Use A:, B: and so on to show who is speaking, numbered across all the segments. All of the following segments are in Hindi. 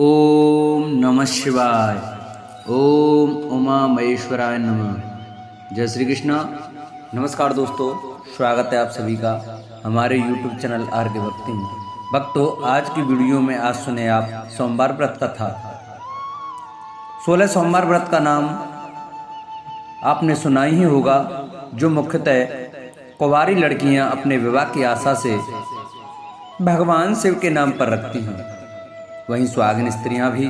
A: ओम नमः शिवाय। ओम उमा महेश्वराय नमः। जय श्री कृष्ण। नमस्कार दोस्तों, स्वागत है आप सभी का हमारे YouTube चैनल आर के भक्ति में। भक्तों, आज की वीडियो में आज सुने आप सोमवार व्रत कथा। 16 सोमवार व्रत का नाम आपने सुना ही होगा, जो मुख्यतः कुंवारी लड़कियां अपने विवाह की आशा से भगवान शिव के नाम पर रखती हैं। वहीं सुहागिन स्त्रियां भी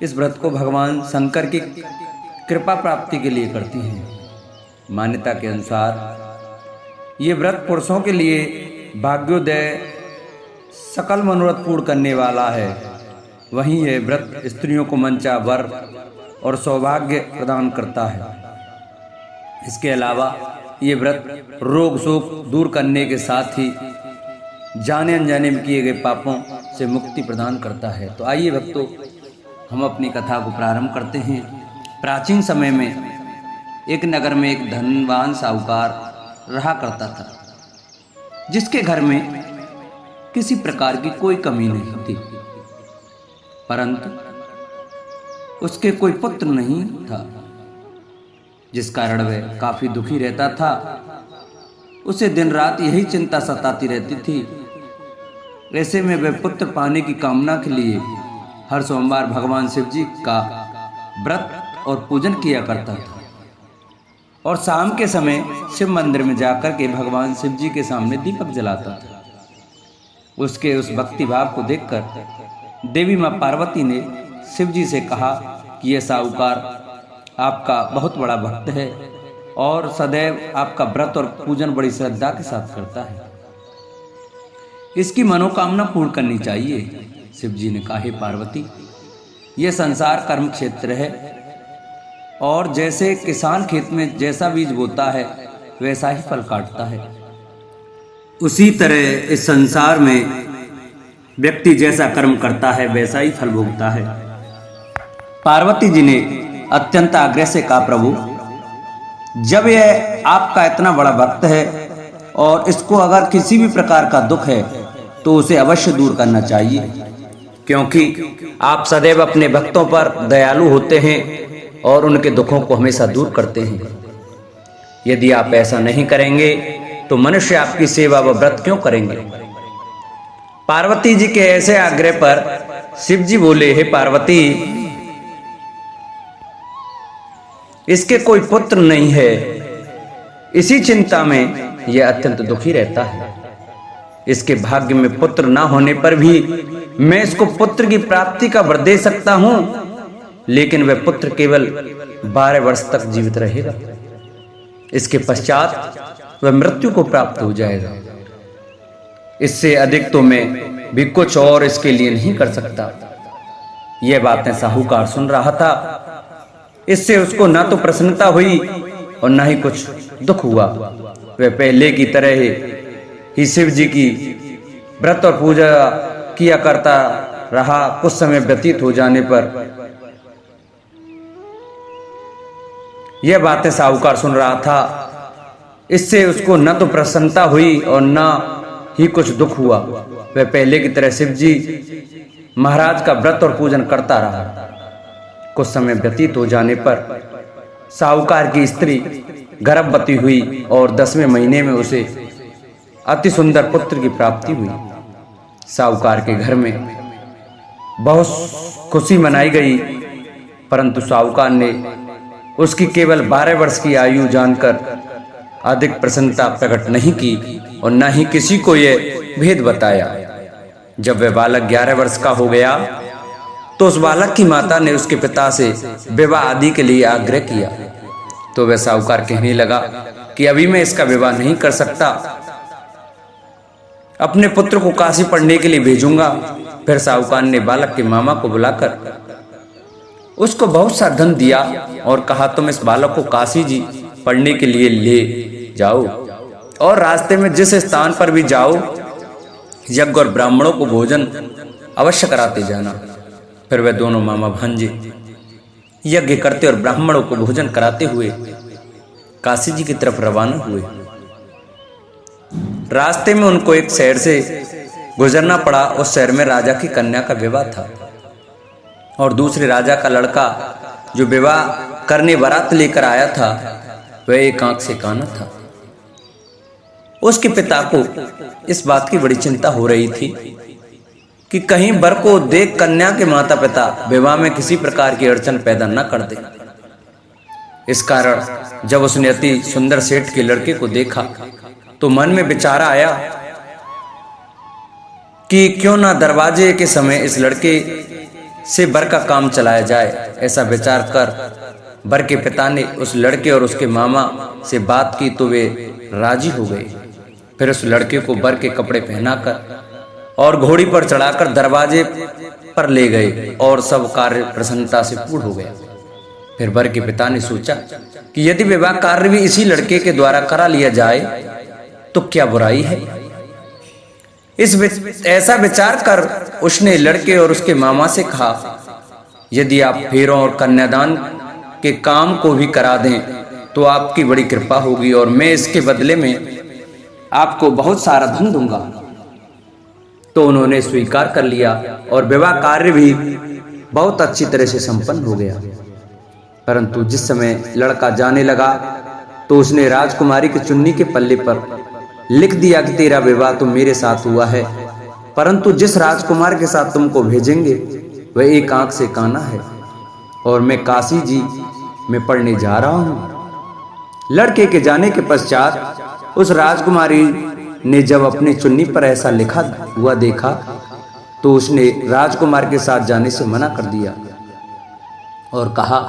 A: इस व्रत को भगवान शंकर की कृपा प्राप्ति के लिए करती हैं। मान्यता के अनुसार ये व्रत पुरुषों के लिए भाग्योदय सकल मनोरथ पूर्ण करने वाला है। वहीं यह व्रत स्त्रियों को मंचा वर और सौभाग्य प्रदान करता है। इसके अलावा ये व्रत रोग शोक दूर करने के साथ ही जाने अनजाने में किए गए पापों से मुक्ति प्रदान करता है। तो आइए भक्तों, हम अपनी कथा को प्रारंभ करते हैं। प्राचीन समय में एक नगर में एक धनवान साहूकार रहा करता था, जिसके घर में किसी प्रकार की कोई कमी नहीं थी, परंतु उसके कोई पुत्र नहीं था, जिस कारण वह काफी दुखी रहता था। उसे दिन रात यही चिंता सताती रहती थी। ऐसे में वह पुत्र पाने की कामना के लिए हर सोमवार भगवान शिव जी का व्रत और पूजन किया करता था, और शाम के समय शिव मंदिर में जाकर के भगवान शिव जी के सामने दीपक जलाता था। उसके उस भक्ति भाव को देखकर देवी माँ पार्वती ने शिव जी से कहा कि यह साहूकार आपका बहुत बड़ा भक्त है और सदैव आपका व्रत और पूजन बड़ी श्रद्धा के साथ करता है। इसकी मनोकामना पूर्ण करनी चाहिए। शिव जी ने कहा, हे पार्वती, यह संसार कर्म क्षेत्र है, और जैसे किसान खेत में जैसा बीज बोता है वैसा ही फल काटता है, उसी तरह इस संसार में व्यक्ति जैसा कर्म करता है वैसा ही फल भोगता है। पार्वती जी ने अत्यंत आग्रह से कहा, प्रभु, जब यह आपका इतना बड़ा भक्त है और इसको अगर किसी भी प्रकार का दुख है तो उसे अवश्य दूर करना चाहिए, क्योंकि आप सदैव अपने भक्तों पर दयालु होते हैं और उनके दुखों को हमेशा दूर करते हैं। यदि आप ऐसा नहीं करेंगे तो मनुष्य आपकी सेवा व व्रत क्यों करेंगे? पार्वती जी के ऐसे आग्रह पर शिव जी बोले, हे पार्वती, इसके कोई पुत्र नहीं है। इसी चिंता में यह अत्यंत दुखी रहता है। इसके भाग्य में पुत्र ना होने पर भी मैं इसको पुत्र की प्राप्ति का वर दे सकता हूं, लेकिन वह पुत्र केवल 12 वर्ष तक जीवित रहेगा। इसके पश्चात वह मृत्यु को प्राप्त हो जाएगा। इससे अधिक तो मैं भी कुछ और इसके लिए नहीं कर सकता। यह बातें साहूकार सुन रहा था। इससे उसको ना तो प्रसन्नता हुई और ना ही कुछ दुख हुआ। वह पहले की तरह ही शिव जी की व्रत और पूजा किया करता रहा। कुछ समय व्यतीत हो जाने पर यह बातें साहूकार सुन रहा था। इससे उसको न तो प्रसन्नता हुई और न ही कुछ दुख हुआ। वह पहले की तरह शिव जी महाराज का व्रत और पूजन करता रहा। कुछ समय व्यतीत हो जाने पर साहूकार की स्त्री गर्भवती हुई और 10वें महीने में उसे अति सुंदर पुत्र की प्राप्ति हुई। साहूकार के घर में बहुत खुशी मनाई गई, परंतु साहूकार ने उसकी केवल 12 वर्ष की आयु जानकर अधिक प्रसन्नता प्रकट नहीं की और न ही किसी को यह भेद बताया। जब वह बालक 11 वर्ष का हो गया तो उस बालक की माता ने उसके पिता से विवाह आदि के लिए आग्रह किया। तो वह साहूकार कहने लगा कि अभी मैं इसका विवाह नहीं कर सकता, अपने पुत्र को काशी पढ़ने के लिए भेजूंगा। फिर साहूकार ने बालक के मामा को बुलाकर उसको बहुत सा धन दिया और कहा, तुम इस बालक को काशी जी पढ़ने के लिए ले जाओ और रास्ते में जिस स्थान पर भी जाओ यज्ञ और ब्राह्मणों को भोजन अवश्य कराते जाना। फिर वह दोनों मामा भांजे यज्ञ करते और ब्राह्मणों को भोजन कराते हुए काशी जी की तरफ रवाना हुए। रास्ते में उनको एक शहर से गुजरना पड़ा। उस शहर में राजा की कन्या का विवाह था। और दूसरे राजा का लड़का जो विवाह करने बारात लेकर आया था वह एक आंख से काना था। उसके पिता को इस बात की बड़ी चिंता हो रही थी कि कहीं वर को देख कन्या के माता पिता विवाह में किसी प्रकार की अड़चन पैदा न कर दे। इस कारण जब उसने अति सुंदर सेठ के लड़के को देखा तो मन में विचार आया कि क्यों ना दरवाजे के समय इस लड़के से वर का काम चलाया जाए। ऐसा विचार कर वर के पिता ने उस लड़के और उसके मामा से बात की तो वे राजी हो गए। फिर उस लड़के को वर के कपड़े पहनाकर और घोड़ी पर चढ़ाकर दरवाजे पर ले गए और सब कार्य प्रसन्नता से पूर्ण हो गया। फिर वर के पिता ने सोचा कि यदि विवाह कार्य भी इसी लड़के के द्वारा करा लिया जाए तो क्या बुराई है। ऐसा विचार कर उसने लड़के और उसके मामा से कहा, यदि आप फेरों और कन्यादान के काम को भी करा दें तो आपकी बड़ी कृपा होगी और मैं इसके बदले में आपको बहुत सारा धन दूंगा। तो उन्होंने स्वीकार कर लिया और विवाह कार्य भी बहुत अच्छी तरह से संपन्न हो गया। परंतु जिस समय लड़का जाने लगा तो उसने राजकुमारी की चुन्नी के पल्ले पर लिख दिया कि तेरा विवाह तो मेरे साथ हुआ है, परंतु जिस राजकुमार के साथ तुमको भेजेंगे वह एक आंख से काना है और मैं काशी जी में पढ़ने जा रहा हूं। लड़के के जाने के पश्चात उस राजकुमारी ने जब अपनी चुन्नी पर ऐसा लिखा हुआ देखा तो उसने राजकुमार के साथ जाने से मना कर दिया और कहा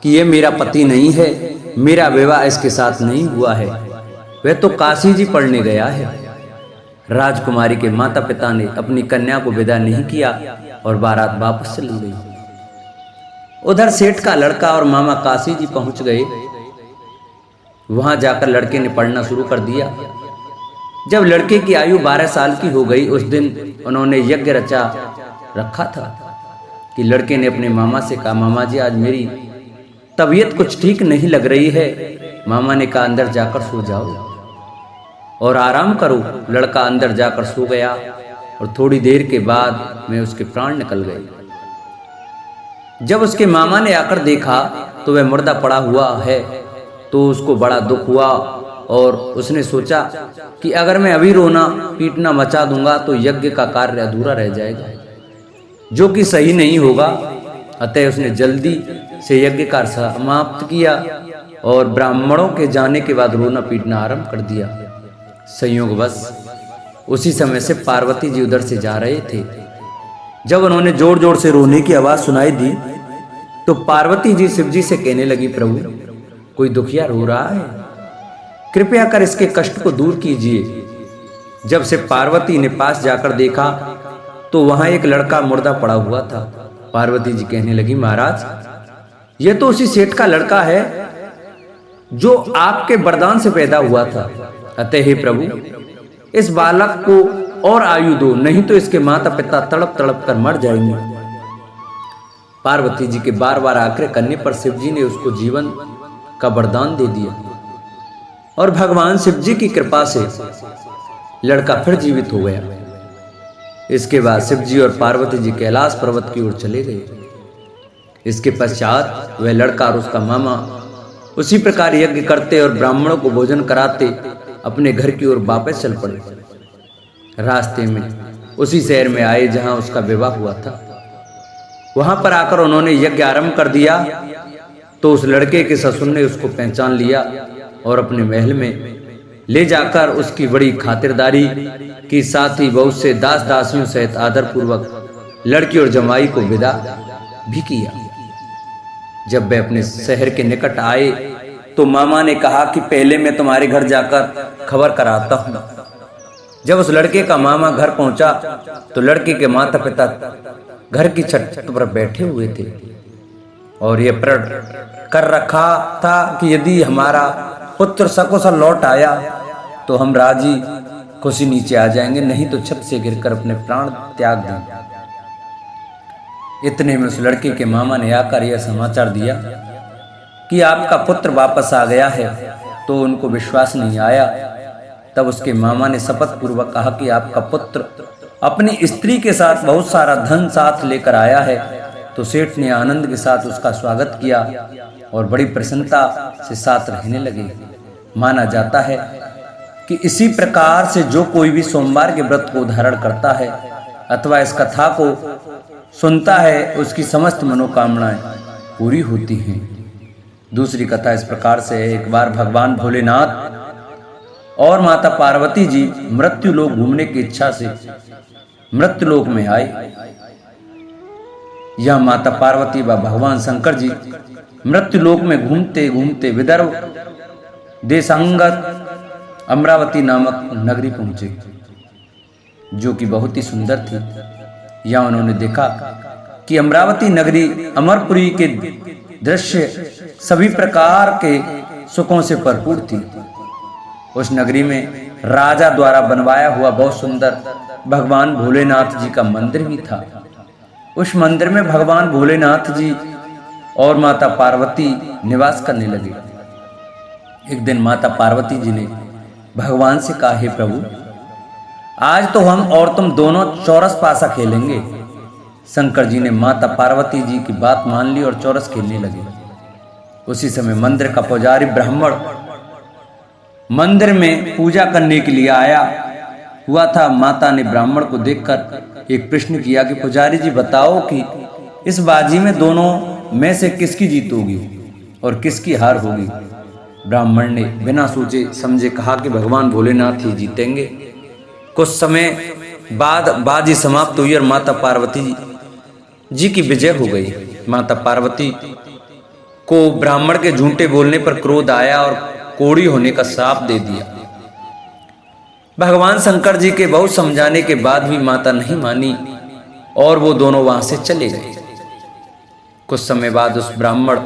A: कि यह मेरा पति नहीं है, मेरा विवाह इसके साथ नहीं हुआ है, वह तो काशी जी पढ़ने गया है। राजकुमारी के माता पिता ने अपनी कन्या को विदा नहीं किया और बारात वापस चली गई। उधर सेठ का लड़का और मामा काशी जी पहुंच गए। वहां जाकर लड़के ने पढ़ना शुरू कर दिया। जब लड़के की आयु 12 साल की हो गई उस दिन उन्होंने यज्ञ रचा रखा था कि लड़के ने अपने मामा से कहा, मामा जी आज मेरी तबीयत कुछ ठीक नहीं लग रही है। मामा ने कहा, अंदर जाकर सो जाओ और आराम करो। लड़का अंदर जाकर सो गया और थोड़ी देर के बाद में उसके प्राण निकल गए। जब उसके मामा ने आकर देखा तो वह मुर्दा पड़ा हुआ है तो उसको बड़ा दुख हुआ और उसने सोचा कि अगर मैं अभी रोना पीटना मचा दूंगा तो यज्ञ का कार्य अधूरा रह जाएगा, जो कि सही नहीं होगा। अतः उसने जल्दी से यज्ञ कार्य समाप्त किया और ब्राह्मणों के जाने के बाद रोना पीटना आरंभ कर दिया। संयोगवश उसी समय से पार्वती जी उधर से जा रहे थे। जब उन्होंने जोर जोर से रोने की आवाज सुनाई दी तो पार्वती जी शिव जी से कहने लगी, प्रभु कोई दुखिया रो रहा है, कृपया कर इसके कष्ट को दूर कीजिए। जब से पार्वती ने पास जाकर देखा तो वहां एक लड़का मुर्दा पड़ा हुआ था। पार्वती जी कहने लगी, महाराज यह तो उसी सेठ का लड़का है जो आपके वरदान से पैदा हुआ था। अतः हे प्रभु इस बालक को और आयु दो, नहीं तो इसके माता पिता तड़प तड़प कर मर जाएंगे। पार्वती जी के बार बार आग्रह करने पर शिव जी ने उसको जीवन का वरदान दे दिया और भगवान शिव जी की कृपा से लड़का फिर जीवित हो गया। इसके बाद शिव जी और पार्वती जी कैलाश पर्वत की ओर चले गए। इसके पश्चात वह लड़का और उसका मामा उसी प्रकार यज्ञ करते और ब्राह्मणों को भोजन कराते अपने घर की ओर वापस चल पड़े। रास्ते में उसी शहर में आए जहां उसका विवाह हुआ था। वहां पर आकर उन्होंने यज्ञ आरंभ कर दिया तो उस लड़के के ससुर ने उसको पहचान लिया और अपने महल में ले जाकर उसकी बड़ी खातिरदारी की, साथ ही बहुत से दास दासियों सहित आदर पूर्वक लड़की और जमाई को विदा भी किया। जब वे अपने शहर के निकट आए तो मामा ने कहा कि पहले मैं तुम्हारे घर जाकर खबर कराता हूं। जब उस लड़के का मामा घर पहुंचा तो लड़के के माता पिता घर की छत पर बैठे हुए थे और यह प्रण कर रखा था कि यदि हमारा पुत्र सकुशल लौट आया तो हम राजी खुशी नीचे आ जाएंगे, नहीं तो छत से गिरकर अपने प्राण त्याग देंगे। इतने में उस लड़के के मामा ने आकर यह समाचार दिया कि आपका पुत्र वापस आ गया है। तो उनको विश्वास नहीं आया। तब उसके मामा ने शपथ पूर्वक कहा कि आपका पुत्र अपनी स्त्री के साथ बहुत सारा धन साथ लेकर आया है तो सेठ ने आनंद के साथ उसका स्वागत किया और बड़ी प्रसन्नता से साथ रहने लगे। माना जाता है कि इसी प्रकार से जो कोई भी सोमवार के व्रत को धारण करता है अथवा इस कथा को सुनता है उसकी समस्त मनोकामनाएं पूरी होती हैं। दूसरी कथा इस प्रकार से है। एक बार भगवान भोलेनाथ और माता पार्वती जी मृत्यु लोक घूमने की इच्छा से मृत्यु लोक में आए। यह माता पार्वती व भगवान शंकर जी मृत्यु लोक में घूमते घूमते विदर्भ देशांगत अमरावती नामक नगरी पहुंचे, जो कि बहुत ही सुंदर थी। यहाँ उन्होंने देखा कि अमरावती नगरी अमरपुरी के दृश्य सभी प्रकार के सुखों से भरपूर थी। उस नगरी में राजा द्वारा बनवाया हुआ बहुत सुंदर भगवान भोलेनाथ जी का मंदिर भी था। उस मंदिर में भगवान भोलेनाथ जी और माता पार्वती निवास करने लगे। एक दिन माता पार्वती जी ने भगवान से कहा, हे प्रभु, आज तो हम और तुम दोनों चौरस पासा खेलेंगे। शंकर जी ने माता पार्वती जी की बात मान ली और चौरस खेलने लगे। उसी समय मंदिर का पुजारी ब्राह्मण मंदिर में पूजा करने के लिए आया हुआ था। माता ने ब्राह्मण को देखकर एक प्रश्न किया कि पुजारी जी बताओ कि इस बाजी में दोनों में से किसकी जीत होगी और किसकी हार होगी। ब्राह्मण ने बिना सोचे समझे कहा कि भगवान भोलेनाथ ही जीतेंगे। कुछ समय बाद बाजी समाप्त हुई और माता पार्वती जी की विजय हो गई। माता पार्वती को ब्राह्मण के झूठे बोलने पर क्रोध आया और कोढ़ी होने का श्राप दे दिया। भगवान शंकर जी के बहुत समझाने के बाद भी माता नहीं मानी और वो दोनों वहां से चले गए। कुछ समय बाद उस ब्राह्मण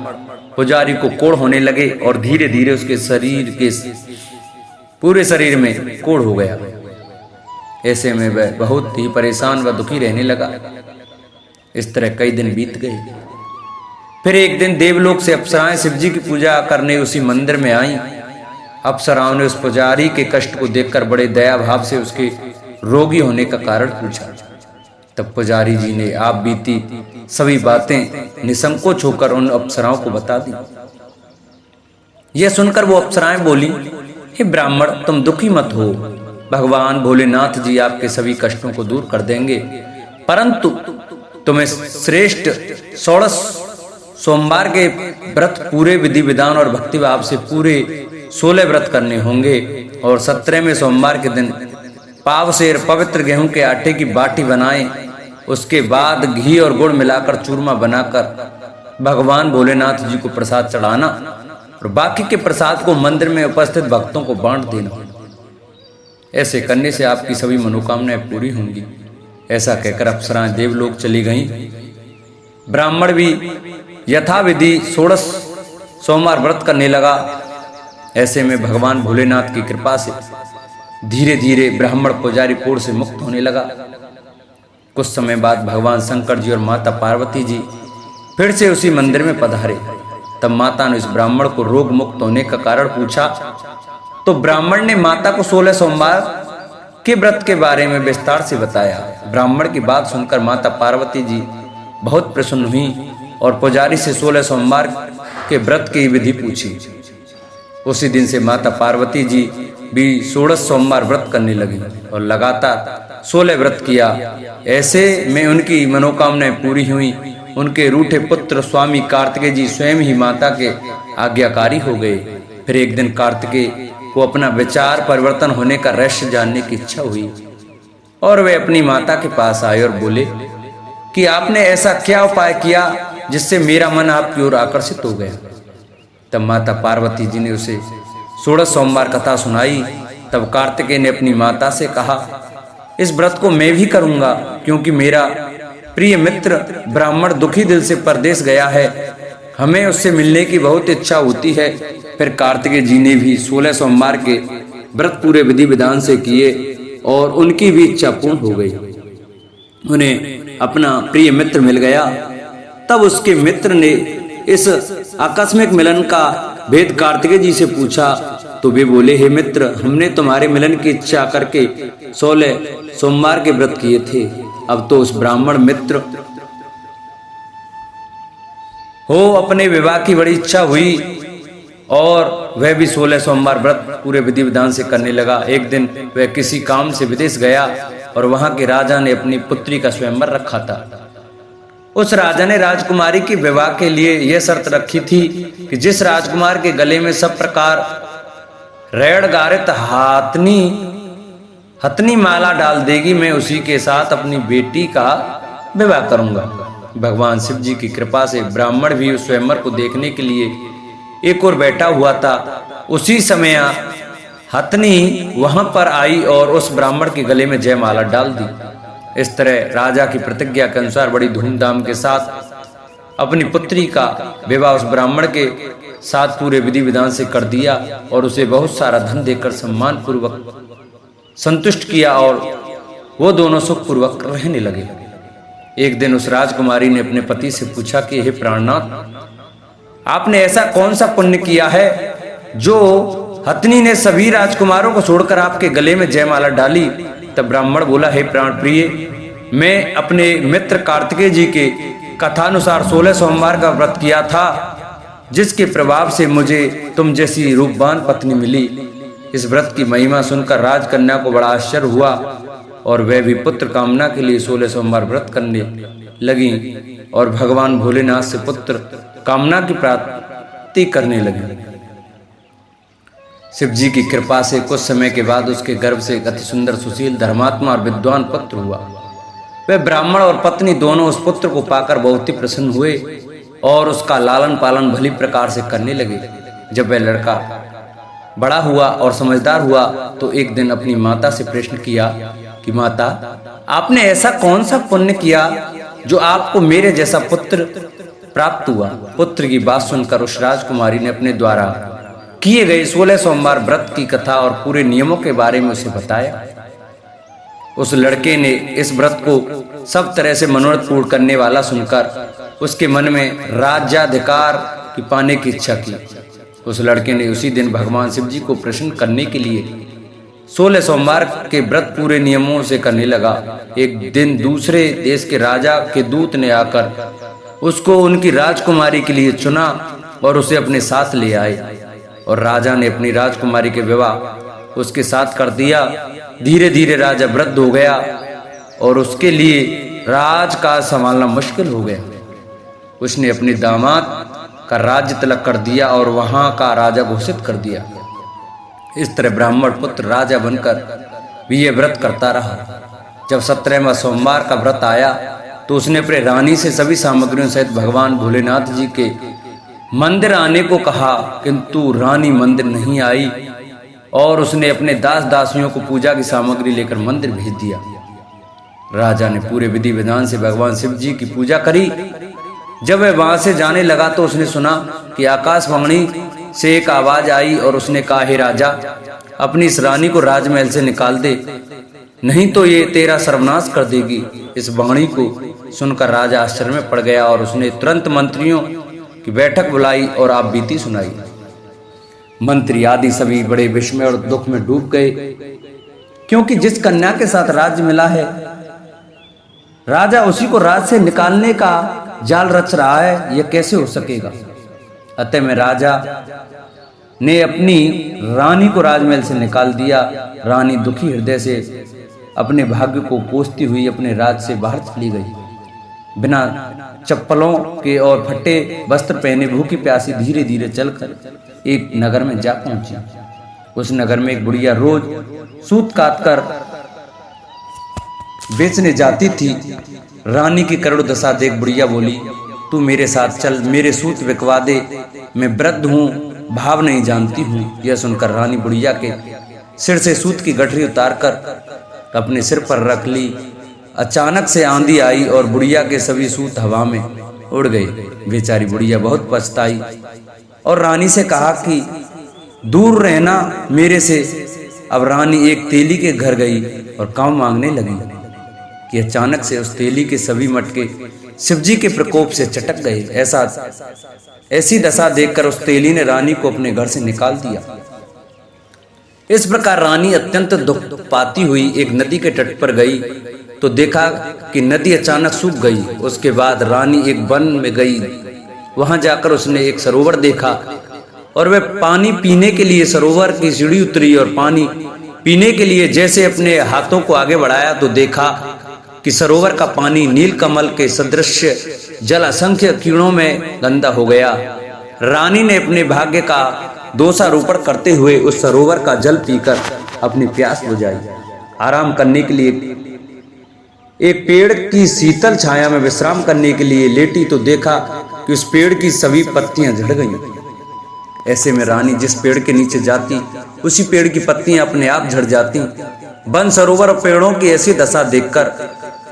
A: पुजारी को कोढ़ होने लगे और धीरे धीरे उसके शरीर के पूरे शरीर में कोढ़ हो गया। ऐसे में वह बहुत ही परेशान व दुखी रहने लगा। इस तरह कई दिन बीत गए। फिर एक दिन देवलोक से अप्सराएं शिव जी की पूजा करने उसी मंदिर में आईं। अप्सराओं ने उस पुजारी के कष्ट को देखकर बड़े दया भाव से उसके रोगी होने का कारण पूछा। तब पुजारी जी ने आप बीती सभी बातें निसंकोच होकर उन अप्सराओं को बता दी। यह सुनकर वो अप्सराएं बोली, हे ब्राह्मण, तुम दुखी मत हो, भगवान भोलेनाथ जी आपके सभी कष्टों को दूर कर देंगे, परंतु तुम्हें श्रेष्ठ 16 सोमवार के व्रत पूरे विधि विधान और भक्ति भाव से पूरे 16 व्रत करने होंगे और 17वें सोमवार के दिन पाव सेर पवित्र गेहूं के आटे की बाटी बनाएं, उसके बाद घी और गुड़ मिलाकर चूरमा बनाकर भगवान भोलेनाथ जी को प्रसाद चढ़ाना और बाकी के प्रसाद को मंदिर में उपस्थित भक्तों को बांट देना। ऐसे करने से आपकी सभी मनोकामनाएं पूरी होंगी। ऐसा कहकर अप्सराएं देवलोक चली गईं। ब्राह्मण भी यथाविधि 16 सोमवार व्रत करने लगा। ऐसे में भगवान भोलेनाथ की कृपा से धीरे धीरे ब्राह्मण पुजारी कोढ़ से मुक्त होने लगा। कुछ समय बाद भगवान शंकर जी और माता पार्वती जी फिर से उसी मंदिर में पधारे। तब माता ने उस ब्राह्मण को रोग मुक्त होने का कारण पूछा तो ब्राह्मण ने माता को 16 सोमवार के व्रत के बारे में विस्तार से बताया। ब्राह्मण की बात सुनकर माता पार्वती जी बहुत प्रसन्न हुई और पुजारी से 16 सोमवार के व्रत की विधि पूछी। उसी दिन से माता पार्वती जी भी 16 सोमवार व्रत करने लगी और लगातार 16 व्रत किया। ऐसे में उनकी मनोकामनाएं पूरी हुई। उनके रूठे पुत्र स्वामी कार्तिकेय जी स्वयं ही माता के आज्ञाकारी हो गए। फिर एक दिन कार्तिकेय को अपना विचार परिवर्तन होने का रहस्य जानने की इच्छा हुई और वे अपनी माता के पास आए और बोले कि आपने ऐसा क्या उपाय किया जिससे मेरा मन आपकी ओर आकर्षित हो गया। तब माता पार्वती जी ने उसे 16 सोमवार कथा सुनाई। तब कार्तिकेय ने अपनी माता से कहा, इस व्रत को मैं भी करूंगा क्योंकि मेरा प्रिय मित्र ब्राह्मण दुखी दिल से परदेश गया है, हमें उससे मिलने की बहुत इच्छा होती है। फिर कार्तिकेय जी ने भी 16 सोमवार के व्रत पूरे विधि विधान से किए और उनकी भी इच्छा पूर्ण हो गई। उन्हें अपना प्रिय मित्र मिल गया। तब उसके मित्र ने इस आकस्मिक मिलन का भेद कार्तिकेय जी से पूछा तो वे बोले, हे मित्र, हमने तुम्हारे मिलन की इच्छा करके 16 सोमवार के व्रत किए थे। अब तो उस ब्राह्मण मित्र हो अपने विवाह की बड़ी इच्छा हुई और वह भी 16 सोमवार व्रत पूरे विधि विधान से करने लगा। एक दिन वह किसी काम से विदेश गया और वहां के राजा ने अपनी पुत्री का स्वयंवर रखा था। उस राजा ने राजकुमारी के विवाह के लिए यह शर्त रखी थी कि जिस राजकुमार के गले में सब प्रकार रेड़ गारित हथनी माला डाल देगी, मैं उसी के साथ अपनी बेटी का विवाह करूंगा। भगवान शिव जी की कृपा से ब्राह्मण भी उस स्वयंवर को देखने के लिए एक और बैठा हुआ था। उसी समय हथनी वहां पर आई और उस ब्राह्मण के गले में जयमाला डाल दी। इस तरह राजा की प्रतिज्ञा के अनुसार बड़ी धूमधाम के साथ अपनी पुत्री का विवाह उस ब्राह्मण के साथ पूरे विधि विधान से कर दिया और उसे बहुत सारा धन देकर सम्मान पूर्वक संतुष्ट किया और वो दोनों सुख पूर्वक रहने लगे। एक दिन उस राजकुमारी ने अपने पति से पूछा कि हे प्राणनाथ, आपने ऐसा कौन सा पुण्य किया है जो हथनी ने सभी राजकुमारों को छोड़कर आपके गले में जयमाला डाली। तब ब्राह्मण बोला, हे प्राण प्रिय, मैं अपने मित्र कार्तिकेय जी के कथानुसार 16 सोमवार का व्रत किया था, जिसके प्रभाव से मुझे तुम जैसी रूपवान पत्नी मिली। इस व्रत की महिमा सुनकर राजकन्या को बड़ा आश्चर्य हुआ और वह भी पुत्र कामना के लिए 16 सोमवार व्रत करने लगी और भगवान भोलेनाथ से पुत्र कामना की प्राप्ति करने लगी। शिव जी की कृपा से कुछ समय के बाद उसके गर्भ से एक अति सुंदर, सुशील, धर्मात्मा और विद्वान पुत्र हुआ। वह ब्राह्मण और पत्नी दोनों उस पुत्र को पाकर बहुत ही प्रसन्न हुए और उसका लालन पालन भली प्रकार से करने लगे। जब वह लड़का बड़ा हुआ और समझदार हुआ तो एक दिन अपनी माता से प्रश्न किया कि माता, आपने ऐसा कौन सा पुण्य किया जो आपको मेरे जैसा पुत्र प्राप्त हुआ। पुत्र की बात सुनकर उस राजकुमारी ने अपने द्वारा किए गए 16 सोमवार व्रत की कथा और पूरे नियमों के बारे में उसे बताया। उस लड़के ने इस व्रत को सब तरह से मनोरथ पूर्ण करने वाला सुनकर उसके मन में राज्याधिकार की पाने की इच्छा की। उस लड़के ने उसी दिन भगवान शिव जी को प्रसन्न करने के लिए 16 सोमवार के व्रत पूरे नियमों से करने लगा। एक दिन दूसरे देश के राजा के दूत ने आकर उसको उनकी राजकुमारी के लिए चुना और उसे अपने साथ ले आए और राजा ने अपनी राजकुमारी के विवाह उसके साथ कर दिया। धीरे धीरे राजा वृद्ध हो गया और उसके लिए राज का संभालना मुश्किल हो गया। उसने अपने दामाद का राज्य तिलक कर दिया और वहां का राजा घोषित कर दिया। इस तरह ब्राह्मण पुत्र राजा बनकर भी यह व्रत करता रहा। जब 17वां सोमवार का व्रत आया तो उसने अपने रानी से सभी सामग्रियों सहित भगवान भोलेनाथ जी के मंदिर आने को कहा, किंतु रानी मंदिर नहीं आई और उसने अपने दास दासियों को पूजा की सामग्री लेकर मंदिर भेज दिया। राजा ने पूरे विधि विधान से भगवान शिव जी की पूजा करी। जब वह वहां से जाने लगा तो उसने सुना कि आकाशवाणी से एक आवाज आई और उसने कहा, हे राजा, अपनी इस रानी को राजमहल से निकाल दे, नहीं तो ये तेरा सर्वनाश कर देगी। इस वाणी को सुनकर राजा आश्चर्य में पड़ गया और उसने तुरंत मंत्रियों की बैठक बुलाई और आप बीती सुनाई। मंत्री आदि सभी बड़े विस्मय और दुख में डूब गए, क्योंकि जिस कन्या के साथ राज्य मिला है राजा उसी को राज से निकालने का जाल रच रहा है, यह कैसे हो सकेगा। अतः में राजा ने अपनी रानी को राजमहल से निकाल दिया। रानी दुखी हृदय से अपने भाग्य को कोसती हुई अपने राज से बाहर चली गई। बिना चप्पलों के और फटे वस्त्र पहने भूखी प्यासी धीरे धीरे चलकर एक नगर में जा पहुंची। उस नगर में एक बुढ़िया रोज सूत काटकर बेचने जाती थी। रानी की करुण दशा देख बुढ़िया बोली, तू मेरे साथ चल, मेरे सूत बिकवा दे, मैं वृद्ध हूँ, भाव नहीं जानती हूँ। यह सुनकर रानी बुढ़िया के सिर से सूत की गठरी उतारकर अपने सिर पर रख ली। अचानक से आंधी आई और बुढ़िया के सभी सूत हवा में उड़ गए। बेचारी बुढ़िया बहुत पछताई और रानी से कहा कि दूर रहना मेरे से। अब रानी एक तेली के घर गई और काम मांगने लगी कि अचानक से उस तेली के सभी मटके शिवजी के प्रकोप से चटक गए। ऐसी दशा देखकर उस तेली ने रानी को अपने घर से निकाल दिया। इस प्रकार रानी अत्यंत दुख पाती हुई एक नदी के तट पर गई तो देखा कि नदी अचानक सूख गई। उसके बाद रानी एक वन में गई वहां जाकर उसने एक सरोवर देखा और वह पानी पीने के लिए सरोवर की सीढ़ी उतरी और पानी पीने के लिए जैसे अपने हाथों को आगे बढ़ाया तो देखा कि सरोवर का पानी नीलकमल के सदृश जल असंख्य कीड़ों में गंदा हो गया। रानी ने अपने भाग्य का दोषारोपण करते हुए उस सरोवर का जल पीकर अपनी प्यास बुझाई। आराम करने के लिए एक पेड़ की शीतल छाया में विश्राम करने के लिए लेटी तो देखा कि उस पेड़ की सभी पत्तियां झड़ गईं। ऐसे में रानी जिस पेड़ के नीचे जाती उसी पेड़ की पत्तियां अपने आप झड़ जाती। वन सरोवर और पेड़ों की ऐसी दशा देखकर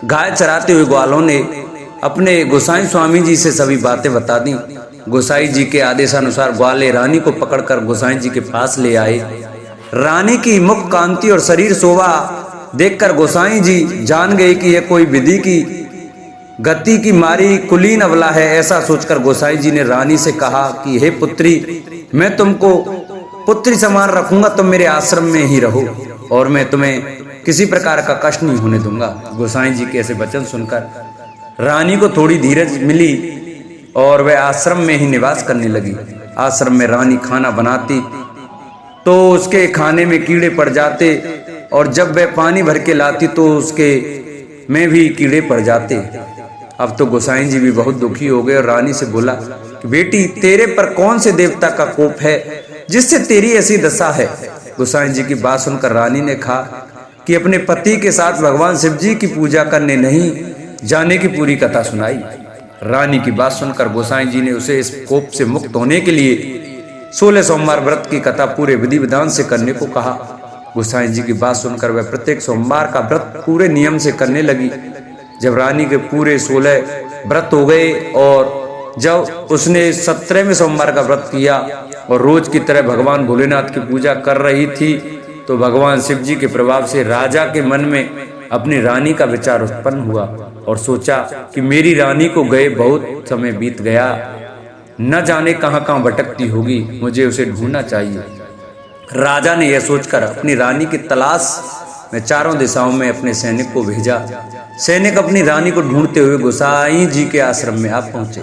A: गाय चराते हुए ग्वालों ने अपने गोसाई स्वामी जी से सभी बातें बता दी। गोसाई जी के आदेशानुसार ग्वाले रानी को पकड़कर गोसाई जी के पास ले आए। रानी की मुख कांति और शरीर शोभा देखकर गोसाई जी जान गए कि यह कोई विधि की गति की मारी कुलीन अबला है। ऐसा सोचकर गोसाई जी ने रानी से कहा कि हे पुत्री, मैं तुमको पुत्री समान रखूंगा, तुम मेरे आश्रम में ही रहो और मैं तुम्हें किसी प्रकार का कष्ट नहीं होने दूंगा। गोसाई जी के ऐसे वचन सुनकर रानी को थोड़ी धीरज मिली और वह आश्रम में ही निवास करने लगी। आश्रम में रानी खाना बनाती तो उसके खाने में कीड़े पड़ जाते और जब वह पानी भर के लाती तो उसके में भी कीड़े पड़ जाते। अब तो गोसाई जी भी बहुत दुखी हो गए और रानी से बोला कि बेटी, तेरे पर कौन से देवता का कोप है जिससे तेरी ऐसी दशा है। गोसाई जी की बात सुनकर रानी ने कहा कि अपने पति के साथ भगवान शिव जी की पूजा करने नहीं जाने की पूरी कथा सुनाई। रानी की बात सुनकर गोसाई जी ने उसे इस कोप से मुक्त होने के लिए 16 सोमवार व्रत की कथा पूरे विधि विधान से करने को कहा। गोसाई जी की बात सुनकर वह प्रत्येक सोमवार का व्रत पूरे नियम से करने लगी। जब रानी के पूरे 16 व्रत हो गए और जब उसने 17वें सोमवार का व्रत किया और रोज की तरह भगवान भोलेनाथ की पूजा कर रही थी तो भगवान शिव जी के प्रभाव से राजा के मन में अपनी रानी का विचार उत्पन्न हुआ और सोचा कि मेरी रानी को गए बहुत समय बीत गया, न जाने कहां कहां भटकती होगी, मुझे उसे ढूंढना चाहिए। राजा ने यह सोचकर अपनी रानी की तलाश में चारों दिशाओं में अपने सैनिक को भेजा। सैनिक अपनी रानी को ढूंढते हुए गोसाई जी के आश्रम में आ पहुंचे।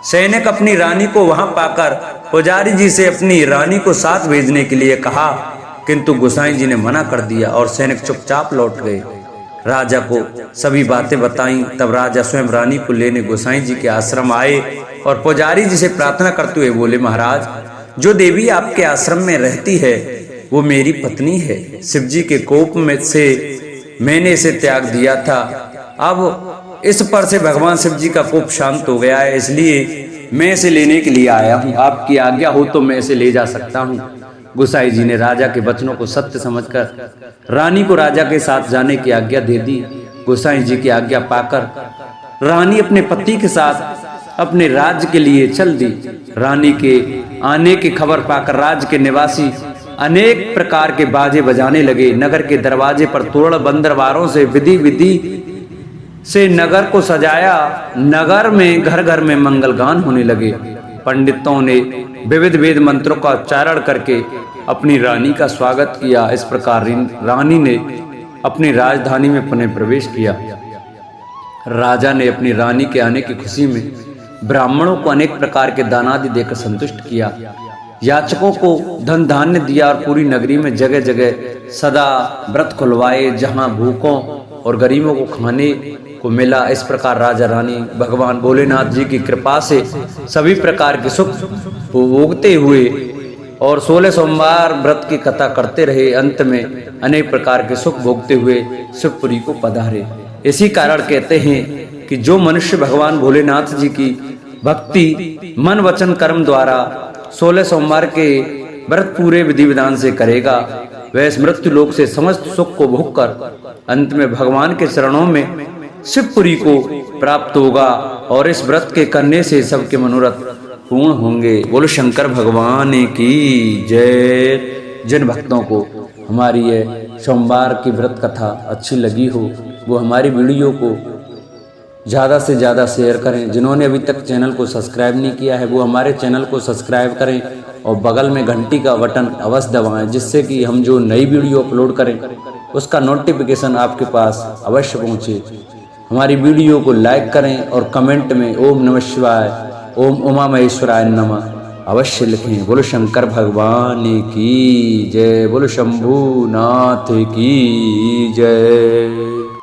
A: सैनिक अपनी रानी को वहां पाकर पुजारी जी से अपनी रानी को साथ भेजने के लिए कहा, किंतु गोसाई जी ने मना कर दिया और सैनिक चुपचाप लौट गए। राजा को सभी बातें बताई। तब राजा स्वयं रानी को लेने गोसाई जी के आश्रम आए और पुजारी जी से प्रार्थना करते हुए बोले, महाराज, जो देवी आपके आश्रम में रहती है वो मेरी पत्नी है। शिव जी के कोप में से मैंने इसे त्याग दिया था। अब इस पर से भगवान शिव जी का कोप शांत हो गया है, इसलिए मैं इसे लेने के लिए आया हूँ। आपकी आज्ञा हो तो मैं इसे ले जा सकता हूँ। गोसाई जी ने राजा के वचनों को सत्य समझकर रानी को राजा के साथ जाने की आज्ञा दे दी। गोसाई जी की आज्ञा पाकर रानी अपने पति के साथ अपने राज्य के लिए चल दी। रानी के आने की खबर पाकर राज्य के निवासी अनेक प्रकार के बाजे बजाने लगे। नगर के दरवाजे पर तोरण बंदरवारों से विधि से नगर को सजाया। नगर में घर घर में मंगल गान होने लगे। पंडितों ने विविध वेद मंत्रों का उच्चारण करके अपनी रानी का स्वागत किया। इस प्रकार रानी ने अपनी राजधानी में पुनः प्रवेश किया। राजा ने अपनी रानी के आने की खुशी में ब्राह्मणों को अनेक प्रकार के दानादि देकर संतुष्ट किया। याचकों को धन धान्य दिया और पूरी नगरी में जगह जगह सदा व्रत खुलवाए, जहां भूखों और गरीबों को खाने को मिला। इस प्रकार राजा रानी भगवान भोलेनाथ जी की कृपा से सभी प्रकार के सुख भोगते हुए और 16 सोमवार व्रत की कथा करते रहे। अंत में अनेक प्रकार के सुख भोगते हुए शिवपुरी को पधारे। इसी कारण कहते हैं कि जो मनुष्य भगवान भोलेनाथ जी की भक्ति मन वचन कर्म द्वारा 16 सोमवार के व्रत पूरे विधि विधान से करेगा, वह इस मृत्यु लोक से समस्त सुख को भोग कर अंत में भगवान के चरणों में शिवपुरी को प्राप्त होगा और इस व्रत के करने से सबके मनोरथ पूर्ण होंगे। बोलो शंकर भगवान की जय। जिन भक्तों को हमारी यह सोमवार की व्रत कथा अच्छी लगी हो वो हमारी वीडियो को ज़्यादा से ज़्यादा शेयर करें। जिन्होंने अभी तक चैनल को सब्सक्राइब नहीं किया है वो हमारे चैनल को सब्सक्राइब करें और बगल में घंटी का बटन अवश्य दबाएं, जिससे कि हम जो नई वीडियो अपलोड करें उसका नोटिफिकेशन आपके पास अवश्य पहुँचे। हमारी वीडियो को लाइक करें और कमेंट में ओम नमः शिवाय, ओम उमा महेश्वराय नमः अवश्य लिखें। बोलो शंकर भगवान की जय, बोलो शंभूनाथ की जय।